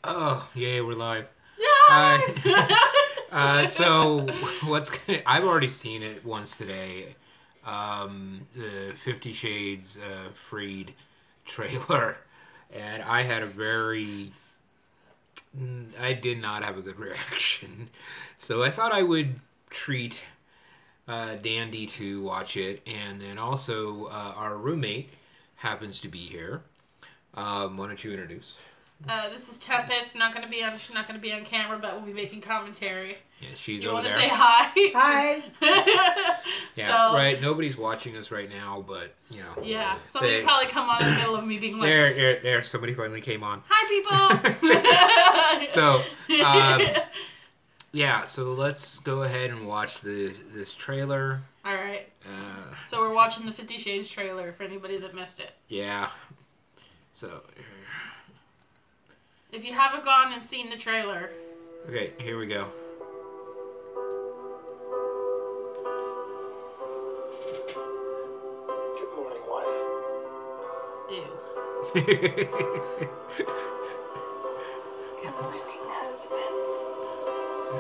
Oh, yay, we're live. Yay! So, I've already seen it once today. The 50 Shades Freed trailer. And I had I did not have a good reaction. So I thought I would treat Dandy to watch it. And then also, our roommate happens to be here. Why don't you introduce? This is Tempest. She's not gonna be on camera, but we'll be making commentary. Yeah, she's you over there. You want to say hi? Hi. Yeah, right. Nobody's watching us right now, but you know. Yeah, somebody probably come on in the middle of me being like. There. Somebody finally came on. Hi, people. So, yeah. So let's go ahead and watch this trailer. All right. So we're watching the 50 Shades trailer for anybody that missed it. Yeah. So. If you haven't gone and seen the trailer. Okay, here we go. Good morning, wife. Ew. Good morning, husband.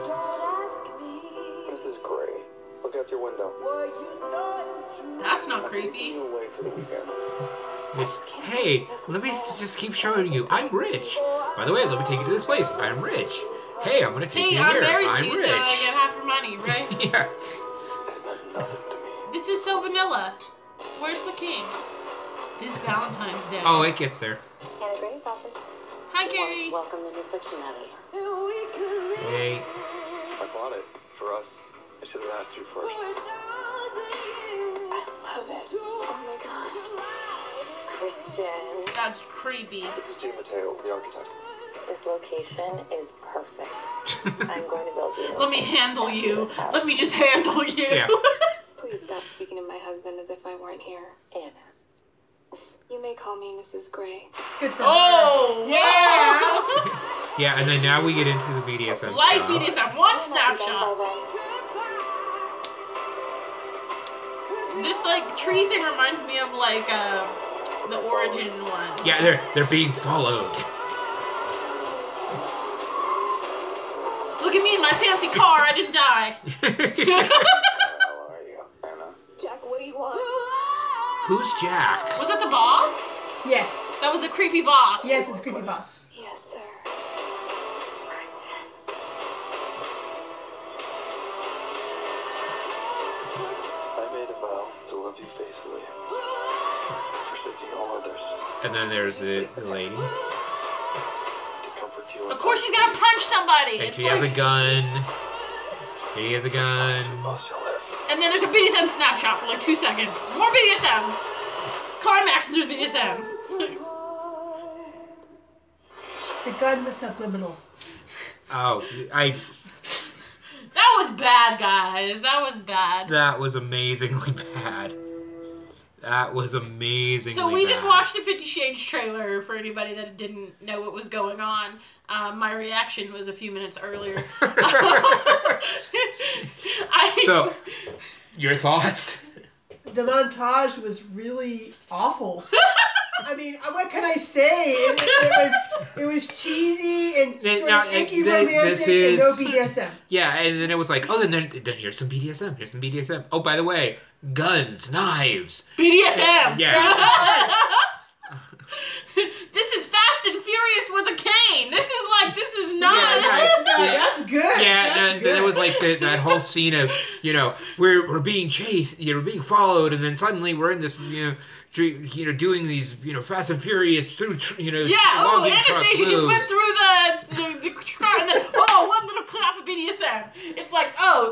Don't ask me. Mrs. Gray, look out your window. Well, you know it's true. That's not I'm taking creepy. you away for the weekend. Hey, let me just keep showing you. I'm rich. By the way, let me take you to this place. I'm rich. Hey, I'm gonna take you here. I'm married to I'm you, rich. so I get half your money, right? Yeah. That meant nothing to me. This is so vanilla. Where's the king? This Valentine's Day. Oh, it gets there. Anna Gray's office. Hi, Gary. Welcome the new fiction editor. Hey. I bought it for us. I should have asked you first. I love it. Oh my god. Christian. That's creepy. This is Jay Mateo, the architect. This location is perfect. I'm going to build you. Let me handle you. Let me just handle you. Yeah. Please stop speaking of my husband as if I weren't here. Anna. You may call me Mrs. Gray. Good for Oh, Yeah. Yeah, and then now we get into the BDSM Light stuff. BDSM. One snapshot. This like tree thing reminds me of like the Origin one. Yeah, they're being followed. Look at me in my fancy car. I didn't die. How are you, Anna? Jack, what do you want? Who's Jack? Was that the boss? Yes. That was the creepy boss. Yes, it's a creepy boss. Yes, sir. I made a vow to love you faithfully, forsaking all others, And then there's the lady. to comfort you. Of course she's gonna punch somebody. And It's she has a like- gun. He has a gun. Boss, shall live. And then there's a BDSM snapshot for like 2 seconds. More BDSM. Climax and there's BDSM. The gun was subliminal. Oh, That was bad, guys. That was bad. that was amazingly bad. That was amazingly So we bad. just watched the 50 Shades trailer for anybody that didn't know what was going on. My reaction was a few minutes earlier. So, your thoughts? The montage was really awful. I mean, what can I say? It was cheesy and sort Now, of icky this romantic and no BDSM. Yeah, and then it was like, oh, then here's some BDSM. Here's some BDSM. Oh, by the way, guns, knives. BDSM! Yeah. This is Fast and Furious with a cane! This is not... Yeah, No, Yeah. that's good. Yeah, That's then it good. was like that whole scene of, we're being chased, we're being followed, and then suddenly we're in this, doing these, Fast and Furious through, Yeah, logging truck Anastasia just moves. went through the car and then, one little clap of BDSM. It's like,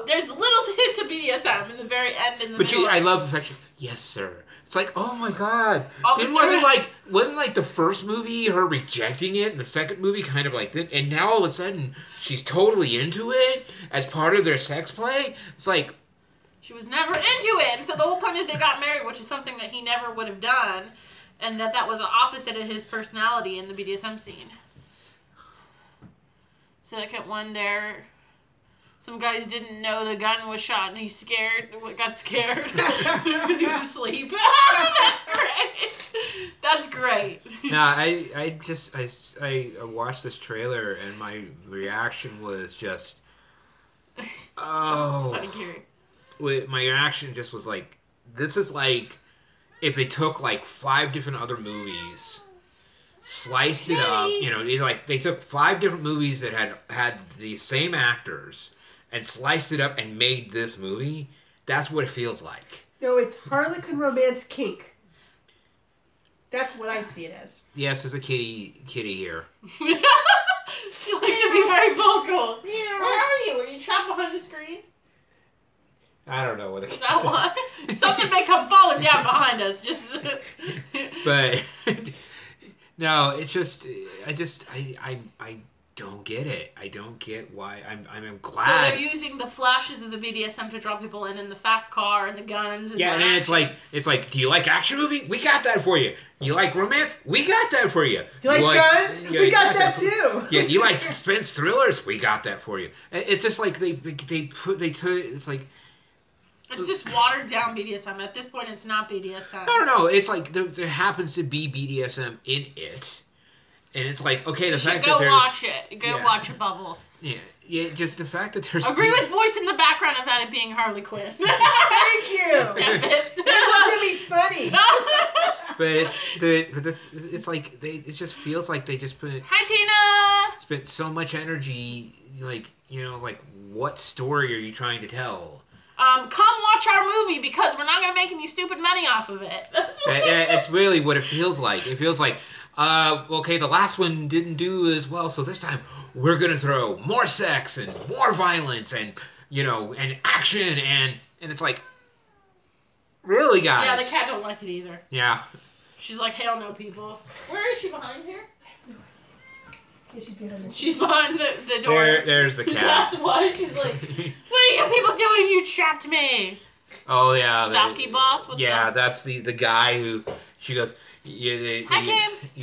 there's a little hint of BDSM in the very end in the middle. I love the fact, yes, sir. It's like, oh my god. All This the wasn't story- like the first movie her rejecting it, and the second movie kind of like that, and now all of a sudden she's totally into it as part of their sex play. It's like, She was never into it, and so the whole point is they got married, which is something that he never would have done, and that was the opposite of his personality in the BDSM scene. Second one there. some guys didn't know the gun was shot and he got scared because he was asleep. That's great. That's great. No, I watched this trailer and my reaction was just, oh. That's funny, Gary. My reaction just was like, this is like if they took like 5 different other movies, sliced it up, they took 5 different movies that had the same actors and sliced it up and made this movie. That's what it feels like. No, it's Harlequin Romance Kink. That's what I see it as. Yes, there's a kitty here. You like to be very vocal. Where are you? Are you trapped behind the screen? I don't know what it is. Is that why? Something may come falling down behind us. Just. But no, it's just I don't get it. I don't get why. I'm glad. So they're using the flashes of the BDSM to draw people in the fast car and the guns. And and then it's like, do you like action movie? We got that for you. You like romance? We got that for you. Do you like guns? We got that too. Yeah, you like suspense thrillers? We got that for you. It's just like it's like. It's just watered down BDSM. At this point, it's not BDSM. No. It's like there happens to be BDSM in it. And it's like, okay, the fact that there's... Go watch it. Go watch it, Bubbles. Yeah, just the fact that there's... Agree with voice in the background about it being Harley Quinn. Thank you! Tempest. That would be funny. But it's like, it just feels like they just put... Hi, Tina! Spent so much energy, like what story are you trying to tell? Come watch our movie because we're not going to make any stupid money off of it. It's really what it feels like. It feels like... okay, the last one didn't do as well, so this time we're gonna throw more sex and more violence and and action and it's like, really, guys? Yeah, the cat don't like it either. Yeah. She's like, hell no, people. Where is she behind here? She's behind the door. There's the cat. That's why she's like, what are you people doing? You trapped me. Oh yeah. Stocky boss. What's up? That's the guy who she goes. You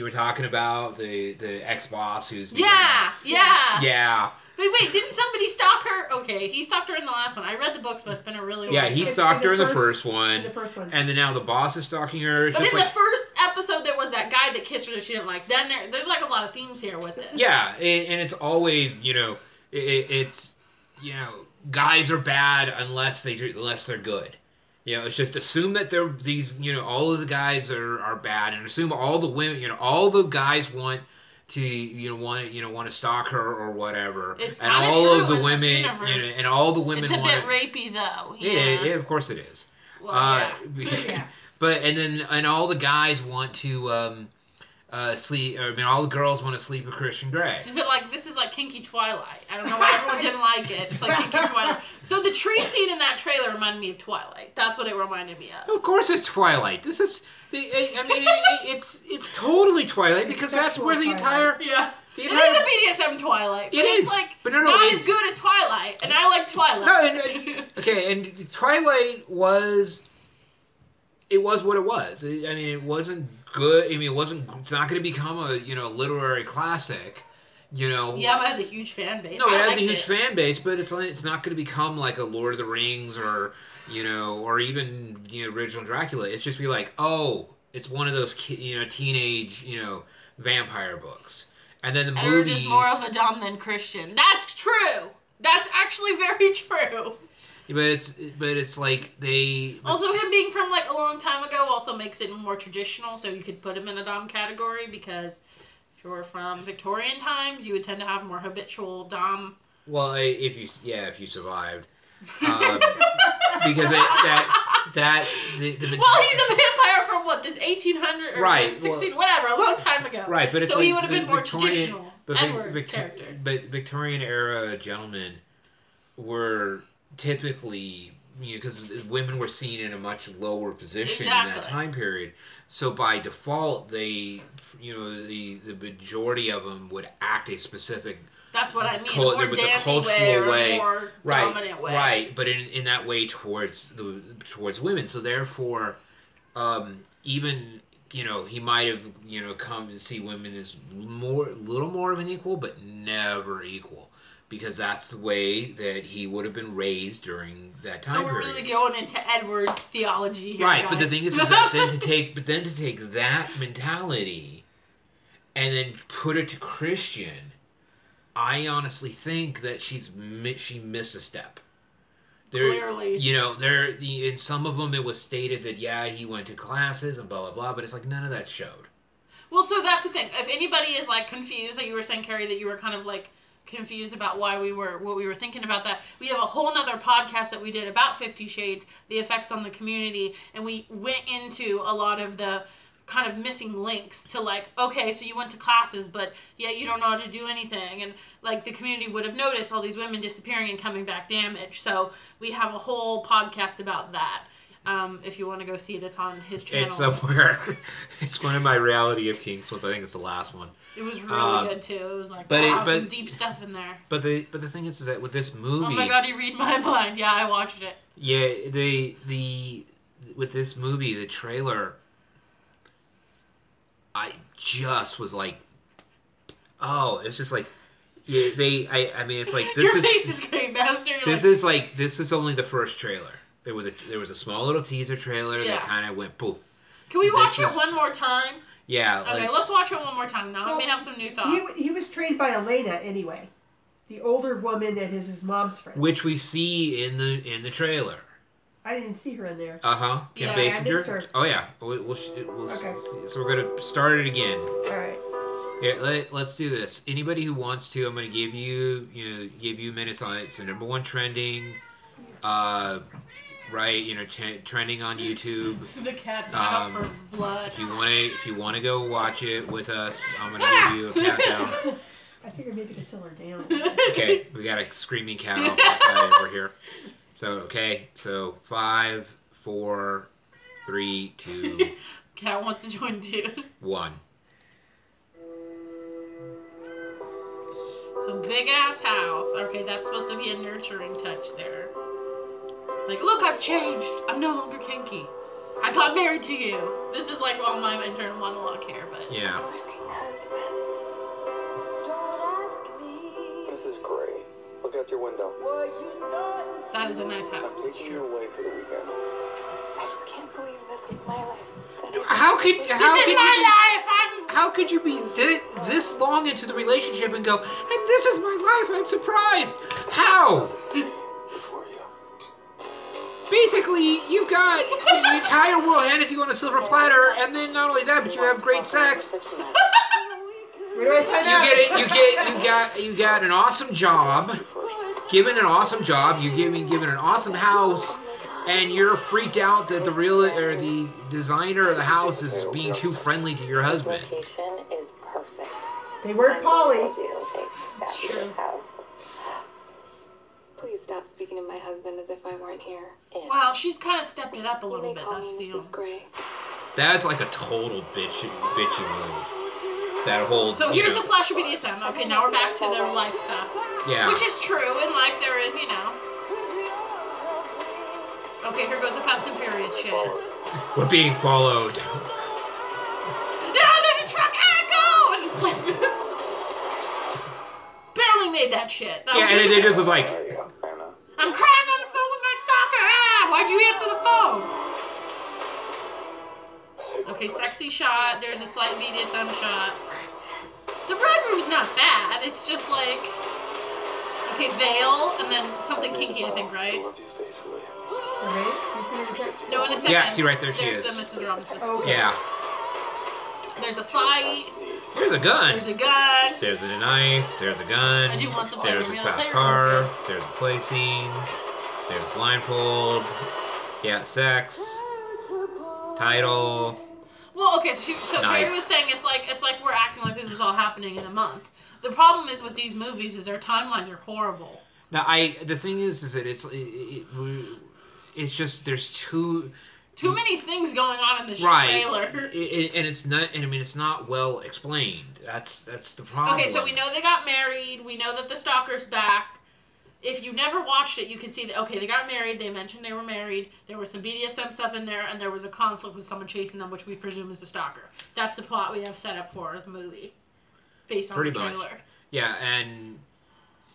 were talking about the ex-boss who's... Yeah. But wait, didn't somebody stalk her? Okay, he stalked her in the last one. I read the books, but it's been a really long time. He stalked her in the first one. And then now the boss is stalking her. But in the first episode, there was that guy that kissed her that she didn't like. Then there's like a lot of themes here with this. Yeah, and it's always, it's guys are bad unless they're good. It's just assume that they're these, all of the guys are bad, and assume all the women, all the guys want to, want to stalk her or whatever. It's and all true of the in women, this and all the women. It's a bit rapey though. Yeah, of course it is. Well, yeah. But and all the guys want to sleep. All the girls want to sleep with Christian Grey. She said, this is like Kinky Twilight. I don't know why everyone didn't like it. It's like Kinky Twilight. So the tree scene in that trailer reminded me of Twilight. That's what it reminded me of. Of course, it's Twilight. This is, it's totally Twilight because that's where the entire... Yeah. The it entire, is a BDSM Twilight. But it's but not as good as Twilight, and I like Twilight. No, okay, and Twilight was... It was what it was. It wasn't good. It's not going to become a, literary classic, Yeah, but it has a huge fan base. No, it has a huge fan base, but it's not going to become like a Lord of the Rings or, or even, original Dracula. It's just be like, oh, it's one of those, teenage, vampire books. And then the movies... Edward is more of a Dom than Christian. That's true. That's actually very true. But it's like they... Also, him being from a long time ago also makes it more traditional, so you could put him in a Dom category because if you're from Victorian times, you would tend to have more habitual Dom. Well, if you survived, because the well, he's a vampire from what, this 1800 or right, 16, whatever, a long time ago. Right, but it's so he would have been more traditional. But Edward's character. But Victorian era gentlemen were typically, because women were seen in a much lower position in that time period. So by default, they, the majority of them would act a specific. That's what I mean. More dandy way, more dominant way. Right, but in that way towards women. So therefore, even he might have come and see women as a little more of an equal, but never equal. because that's the way that he would have been raised during that time So we're period. really going into Edward's theology here, Right, guys. but the thing is that then to take that mentality and then put it to Christian, I honestly think that she missed a step. Clearly. In some of them it was stated that he went to classes and blah blah blah, but it's like none of that showed. Well, so that's the thing. If anybody is like confused, like you were saying, Carrie, that you were kind of like confused about what we were thinking about that, we have a whole nother podcast that we did about 50 Shades, the effects on the community, and we went into a lot of the kind of missing links to like, okay, so you went to classes, but yet you don't know how to do anything, and like the community would have noticed all these women disappearing and coming back damaged. So we have a whole podcast about that. If you want to go see it, it's on his channel. It's somewhere. It's one of my Reality of Kink ones. I think it's the last one. It was really good too. It was like some deep stuff in there. But the thing is that with this movie. Oh my god, you read my mind. Yeah, I watched it. Yeah, with this movie, the trailer, I just was like, oh, it's just like, I mean, it's like this Your face is great, Master. This is only the first trailer. There was a small little teaser trailer that kind of went boom. Can we watch it one more time? Yeah. Okay, let's watch it one more time. Now I may have some new thoughts. He was trained by Elena anyway, the older woman that is his mom's friend. Which we see in the trailer. I didn't see her in there. Kim I Basinger. missed her. Oh yeah. We'll Okay. see. So we're gonna start it again. All right. Yeah, let's do this. Anybody who wants to, I'm gonna give you minutes on it. So #1 trending, trending on YouTube. The cat's out for blood. If you wanna go watch it with us, I'm gonna give you a countdown. I figured maybe to settle her down. Okay, we got a screaming cat off the side over here. So 5, 4, 3, 2. Cat wants to join too. 1. So big ass house. Okay, that's supposed to be a nurturing touch there. Like, look, I've changed. I'm no longer kinky. I got married to you. This is like all my internal monologue here, but yeah. Mrs. Gray, look out your window. That is a nice house. I'm taking you away for the weekend. I just can't believe this is my life. How could you be this long into the relationship and go, and this is my life, I'm surprised? How? Before you. Basically, you got the entire world handed to you on a silver platter, and then not only that, but you have great sex. Where do I sign up? You got an awesome job, given an awesome job, you're given an awesome house, and you're freaked out that the designer of the house is being too friendly to your husband. Location is perfect. They weren't Polly. True. House. Please stop speaking of my husband as if I weren't here. Wow, she's kind of stepped it up a You little may bit. call That's me the Mrs. Gray. That's like a total bitchy move. That whole. So here's the flash of BDSM. Okay, now we're back to the life stuff. Yeah. Which is true. In life there is, Okay, here goes the Fast and Furious shit. We're being followed. No, there's a truck! Go! And it's like this. Barely made that shit. Yeah, and it just was like. There you go, Anna. I'm crying on the phone with my stalker! Ah! Why'd you answer the phone? Okay, sexy shot. There's a slight BDSM shot. The red room's not bad. It's just like... Okay, veil, and then something kinky, I think, right? I love you faithfully. No, in a second. Yeah, see right there she There's is. the Mrs. Robinson. Okay. Yeah. There's a fight. There's a gun. There's a gun. There's a knife. There's a gun. I do want the There's a real fast players. car. There's a play scene. There's blindfold. Yeah, sex. Title. Well, okay, so Knife. Carrie was saying it's like we're acting like this is all happening in a month. The problem is with these movies is their timelines are horrible. Now, the thing is that it's just there's too many things going on in this right, trailer. and it's not. And I mean, it's not well explained. That's the problem. Okay, so we know they got married. We know that the stalker's back. If you never watched it, you can see that, okay, they got married. They mentioned they were married. There was some BDSM stuff in there, and there was a conflict with someone chasing them, which we presume is the stalker. That's the plot we have set up for the movie, based on Pretty the much. trailer. Yeah, and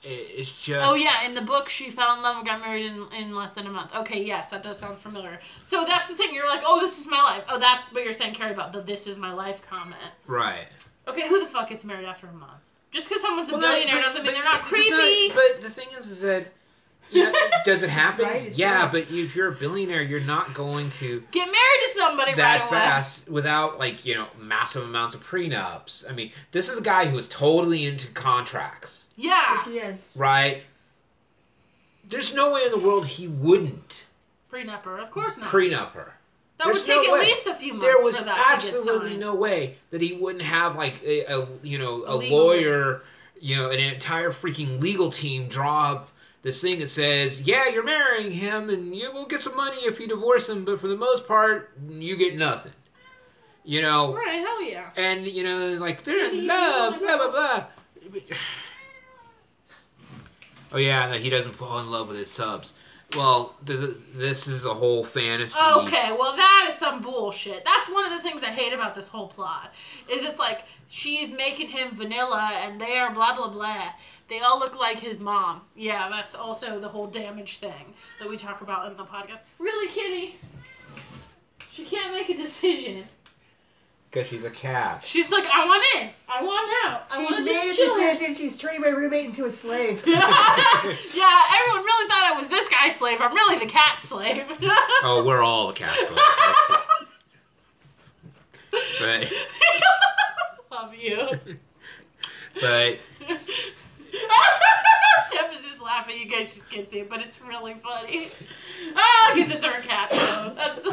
it's just... Oh, yeah, in the book, she fell in love and got married in less than a month. Okay, yes, that does sound familiar. So that's the thing. You're like, oh, this is my life. Oh, that's what you're saying, Carrie, about the this is my life comment. Right. Okay, who the fuck gets married after a month? Just because someone's a billionaire doesn't mean they're not it's creepy. But the thing is that, you know, does it happen? right, yeah, right. but if you're a billionaire, you're not going to Get married to somebody that right away. fast without, like, you know, massive amounts of prenups. I mean, this is a guy who is totally into contracts, Yeah. Yes, he is. right? There's no way in the world he wouldn't Prenup-er, of course not. prenup her. That would There's take no at way. least a few months There was for that to get absolutely signed. no way that he wouldn't have, like, a A legal lawyer, you know, an entire freaking legal team draw up this thing that says, yeah, you're marrying him, and you will get some money if you divorce him, but for the most part, you get nothing. You know? Right, hell yeah. And, you know, it's like, they're in love, blah, blah, blah. Oh, yeah, that he doesn't fall in love with his subs. Well, this is a whole fantasy. Okay, well that is some bullshit. That's one of the things I hate about this whole plot. Is it's like she's making him vanilla and they are blah blah blah. They all look like his mom. Yeah, that's also the whole damage thing that we talk about in the podcast. Really, Kitty? She can't make a decision. Because she's a cat. She's like, I want in. I want out. I She's want to made a just chill. decision. She's turning my roommate into a slave. Yeah, everyone really thought I was this guy's slave. I'm really the cat slave. Oh, we're all the cat slaves. But, Love you. but, Tempest is laughing. You guys just can't see it, but it's really funny. Oh, because it's our cat, so that's...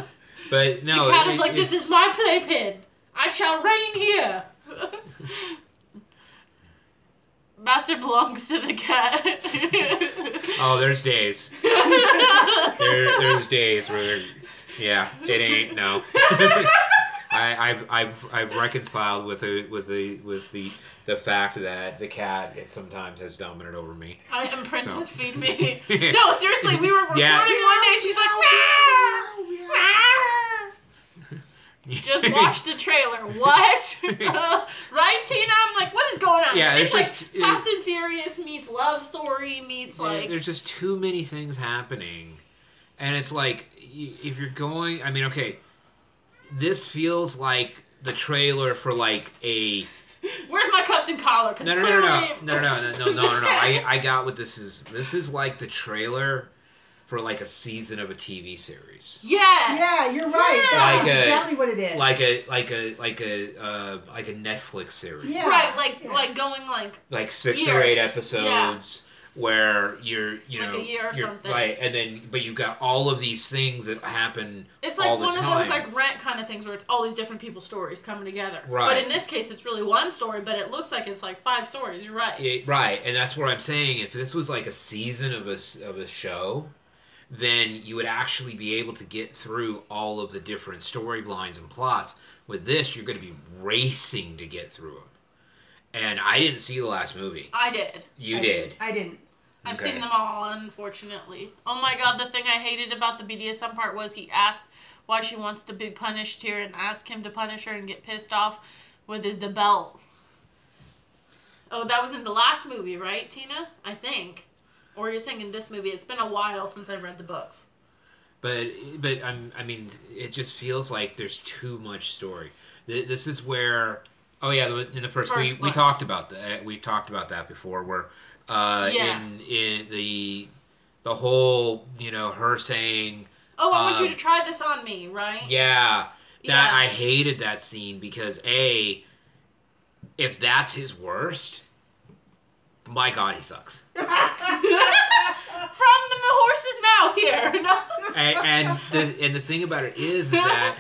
but no. The cat is like, this is my playpen. I shall reign here. Master belongs to the cat. Oh, there's days. There's days where, yeah, it ain't, no. I've reconciled with the fact that the cat sometimes has dominant over me. I am Princess, So. feed me. No, seriously, we were recording Yeah. one day. She's like, meow, meow. Just watch the trailer. What? Right, Tina? I'm like, what is going on? Yeah, it's it's like just- Fast and Furious meets Love Story meets like. There's just too many things happening, and it's like if you're going. I mean, okay, this feels like the trailer for like a. Where's my cuffs and collar? 'Cause No. I got what this is. This is like the trailer for like a season of a TV series. Yes. Yeah, you're right. That's Like a- exactly what it is. Like a Netflix series. Yeah. Right, like Yeah. like going like Like 6 or Years. 8 episodes where you're Like a year or you're- something. Right, and then but you've got all of these things that happen it's all like the one of time. those like Rent kind of things where it's all these different people's stories coming together. Right. But in this case, it's really one story, but it looks like it's like 5 stories. You're right. Right, and that's what I'm saying. If this was like a season of a show, then you would actually be able to get through all of the different storylines and plots. With this, you're going to be racing to get through them. And I didn't see the last movie. I did. You did. I didn't. I've Okay. seen them all, unfortunately. Oh my god, the thing I hated about the BDSM part was he asked why she wants to be punished here and asked him to punish her and get pissed off with the belt. Oh, that was in the last movie, right, Tina? I think. Or you're saying in this movie. It's been a while since I've read the books. But I mean, it just feels like there's too much story. This is where, oh yeah, in the first we one. talked about that. We talked about that before. Where Yeah. in the whole, you know, her saying, Oh, I want you to try this on me, right? yeah, that Yeah. I hated that scene because if that's his worst, my God, he sucks. From the horse's mouth here. No. And the thing about it is that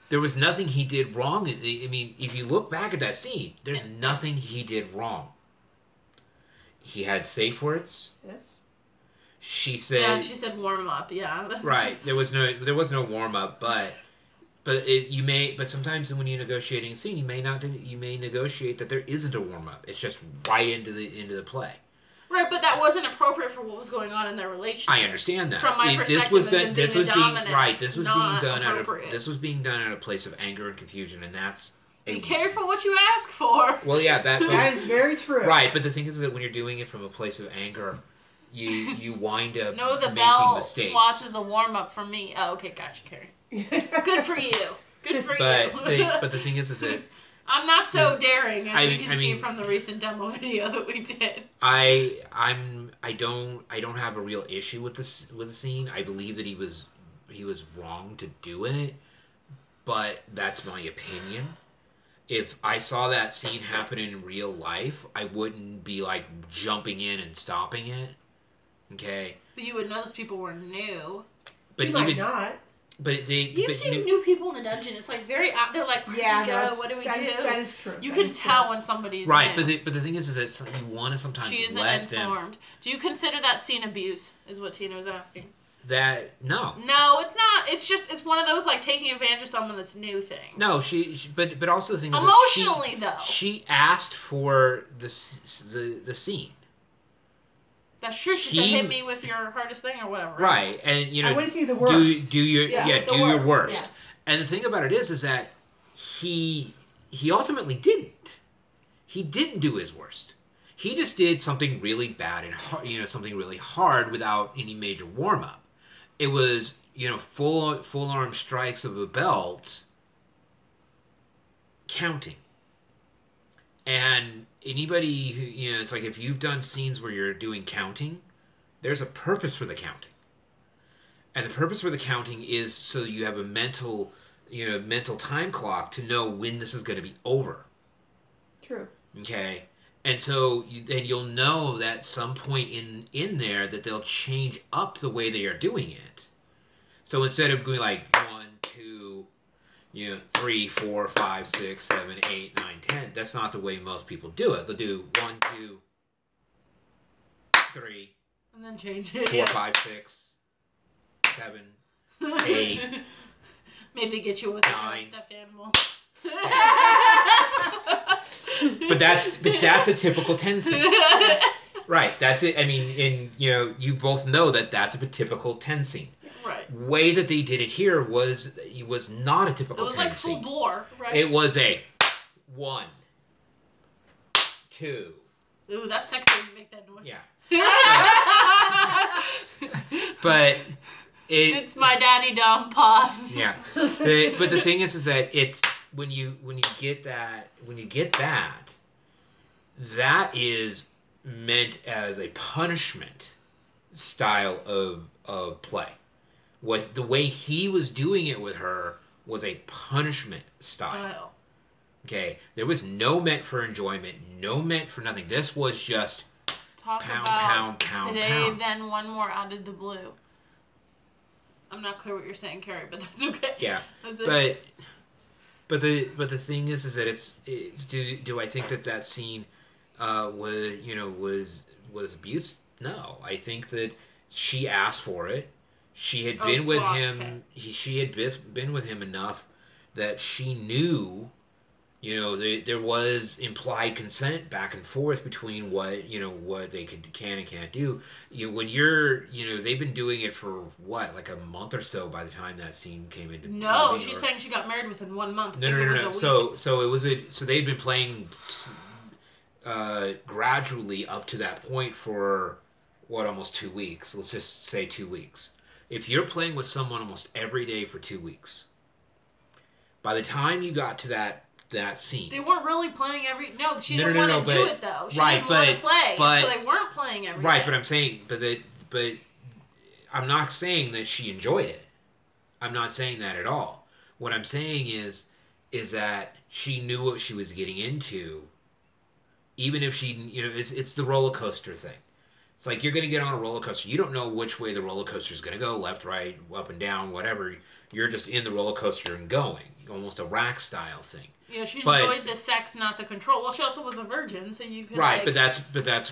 there was nothing he did wrong. I mean, if you look back at that scene, there's nothing he did wrong. He had safe words. Yes. She said. Yeah, she said warm up. Yeah. Right. There was no warm up, but sometimes when you're negotiating a scene, you may negotiate that there isn't a warm up. It's just right into the play. Right, but that wasn't appropriate for what was going on in their relationship. I understand that. From my This perspective, was as done. him being a dominant, This was not being done appropriate. this was being done out of a place of anger and confusion, and that's Be careful what you ask for. Well, yeah, That is very true. right. But the thing is that when you're doing it from a place of anger, you wind up No, the making bell mistakes. swatch is a warm up for me. Oh, okay, gotcha, Carrie. Good for you. Good for you. But the thing is that I'm not so daring as we can I see mean, from the recent demo video that we did. I don't have a real issue with the scene. I believe that he was wrong to do it, but that's my opinion. If I saw that scene happen in real life, I wouldn't be like jumping in and stopping it. Okay. But you would know those people were new. But You might not. But You've seen new people in the dungeon. It's like very out. They're like, where do we go? What do we do? That is true. You can tell when somebody's right. new. But the thing is that you want to sometimes She isn't let informed. them. Do you consider that scene abuse? Is what Tina was asking. That no. No, it's not. It's one of those like taking advantage of someone that's new thing. No, but also the thing is emotionally though. She asked for the scene. That's true. She said, "Hit me with your hardest thing" or whatever. Right, and you know, I want to see the worst. Do your the worst. Yeah. And the thing about it is that he ultimately didn't. He didn't do his worst. He just did something really bad and hard, something really hard without any major warm up. It was full arm strikes of a belt, counting. And anybody who, it's like if you've done scenes where you're doing counting, there's a purpose for the counting. And the purpose for the counting is so you have a mental time clock to know when this is going to be over. True. Okay? And so then you'll know that at some point in there that they'll change up the way they are doing it. So instead of going like 1, 2, 3, 4, 5, 6, 7, 8, 9, 10. That's not the way most people do it. They'll do 1, 2, 3, and then change it. 4, 5, 6, 7, 8. Maybe get you with a 9. stuffed animal. But that's a typical 10 scene. Right. That's it. I mean, you both know that that's a typical 10 scene. Right. Way that they did it here was not a typical 10 scene. It was like full bore, right? It was a 1, 2. Ooh, that's sexy when you make that noise. Yeah. But it's my daddy Dom pause. Yeah. But the thing is that it's when you get that that is meant as a punishment style of play. The way he was doing it with her was a punishment style. Okay, there was no meant for enjoyment, no meant for nothing. This was just pound. Today, then one more out of the blue. I'm not clear what you're saying, Carrie, but that's okay. Yeah, but the thing is that it's do I think that scene was abuse? No, I think that she asked for it. She had been with him. Okay. She had been with him enough that she knew, there was implied consent back and forth between what they can and can't do. When they've been doing it for what, like a month or so by the time that scene came into. No, she's saying she got married within 1 month. No. So it was so they'd been playing gradually up to that point for almost 2 weeks. Let's just say 2 weeks. If you're playing with someone almost every day for 2 weeks, by the time you got to that scene, they weren't really playing every. No, she didn't want to do it though. She didn't want to play, so they weren't playing every day. Right, but I'm saying, but I'm not saying that she enjoyed it. I'm not saying that at all. What I'm saying is that she knew what she was getting into, even if she, it's the roller coaster thing. It's like you're going to get on a roller coaster. You don't know which way the roller coaster is going to go, left, right, up and down, whatever. You're just in the roller coaster and going, almost a rack style thing. Yeah, she enjoyed the sex, not the control. Well, she also was a virgin, so you could right. But that's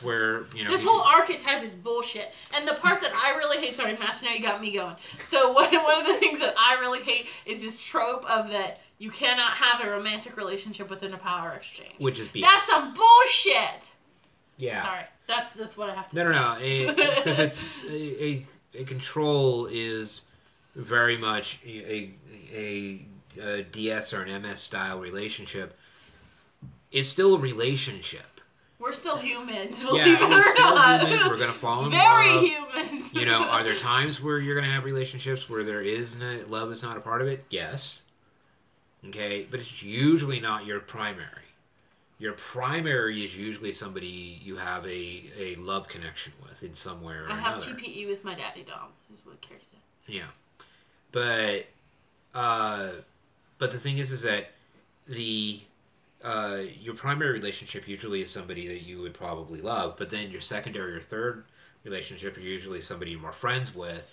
where this whole archetype is bullshit. And the part that I really hate, sorry, Master, now you got me going. So one of the things that I really hate is this trope of that you cannot have a romantic relationship within a power exchange. Which is BS. That's some bullshit. Yeah. Sorry. That's what I have to say. No. It's because it's a control is very much a DS or an MS style relationship it's still a relationship. We're still humans. Yeah, we're still humans. We're gonna fall in love. Very humans. You know, are there times where you're gonna have relationships where love is not a part of it? Yes. Okay, but it's usually not your primary. Your primary is usually somebody you have a love connection with in some way or another. I have TPE with my daddy dom, is what Carrie said. Yeah, but the thing is that your primary relationship usually is somebody that you would probably love, but then your secondary or third relationship are usually somebody you're more friends with,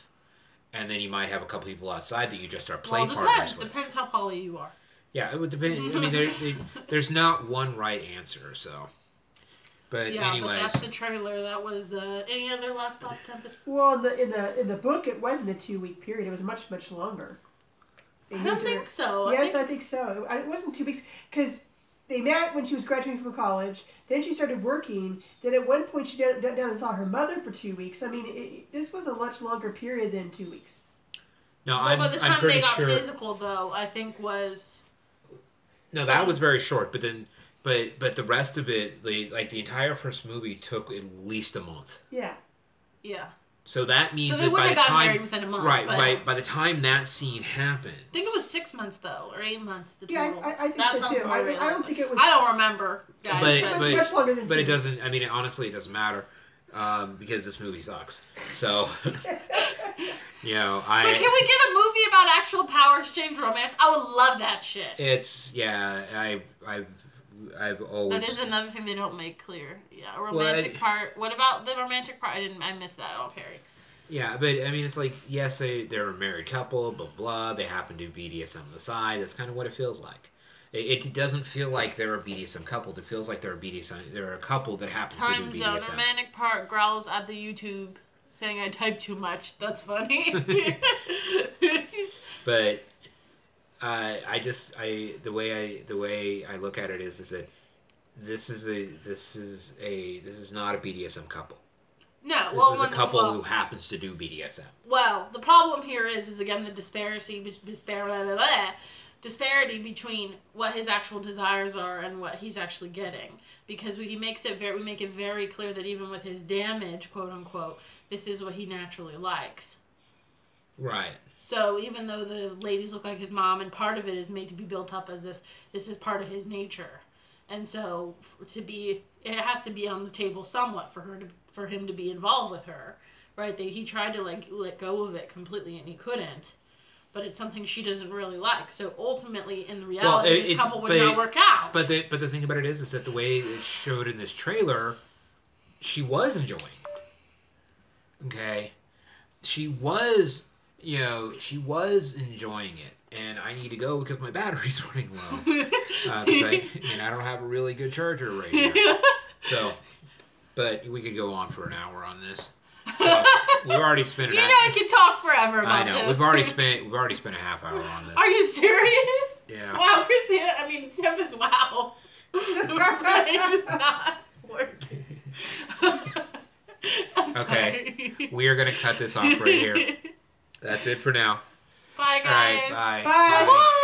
and then you might have a couple people outside that you just are play partners with. Depends how poly you are. Yeah, it would depend. I mean, there's not one right answer, so. But yeah, anyways. But that's the trailer. That was any other last thoughts, Tempest? Well, in the book, it wasn't a 2-week period. It was much longer. I don't think so. Yes, I think so. It wasn't 2 weeks because they met when she was graduating from college. Then she started working. Then at one point she went down and saw her mother for 2 weeks. I mean, this was a much longer period than 2 weeks. No, well, by the time they got sure. physical, though, I think was. No, that was very short. But then, but the rest of it, the entire first movie took at least a month. Yeah. Yeah. So that means so they that by the got time married within a month. Right. By the time that scene happened. I think it was 6 months though, or 8 months. Yeah, I think so too. I don't think it was. I don't remember, guys. It was much longer than 2 weeks. But it doesn't. I mean, honestly, it doesn't matter because this movie sucks. So. You know, But can we get a movie about actual power exchange romance? I would love that shit. It's I've always. That is another thing they don't make clear. Yeah, a romantic part. What about the romantic part? I missed that. I'll carry. Yeah, but I mean, it's like yes, they're a married couple, blah blah. They happen to be BDSM on the side. That's kind of what it feels like. It doesn't feel like they're a BDSM couple. It feels like they're a BDSM. They're a couple that happens to do BDSM. Time zone. Romantic part growls at the YouTube. Saying I type too much. That's funny. But the way I look at it is that this is not a BDSM couple. No, this is a couple who happens to do BDSM. Well, the problem here is again the disparity between what his actual desires are and what he's actually getting, because we make it very clear that even with his damage, quote unquote, this is what he naturally likes. Right. So even though the ladies look like his mom, and part of it is made to be built up as this is part of his nature, and so it has to be on the table somewhat for him to be involved with her, right? He tried to let go of it completely and he couldn't. But it's something she doesn't really like. So ultimately, in the reality, this couple would not work out. But the thing about it is that the way it's showed in this trailer, she was enjoying it. Okay, she was enjoying it, and I need to go because my battery's running low. I don't have a really good charger right now. So, but we could go on for an hour on this. So we've already spent an hour. I can talk forever about this. I know. We've already spent a half hour on this. Are you serious? Yeah. Wow, Christina. I mean, Tempest. Wow. My brain is not working. I'm okay. Sorry. We are gonna cut this off right here. That's it for now. Bye, guys. All right. Bye. Bye. Bye.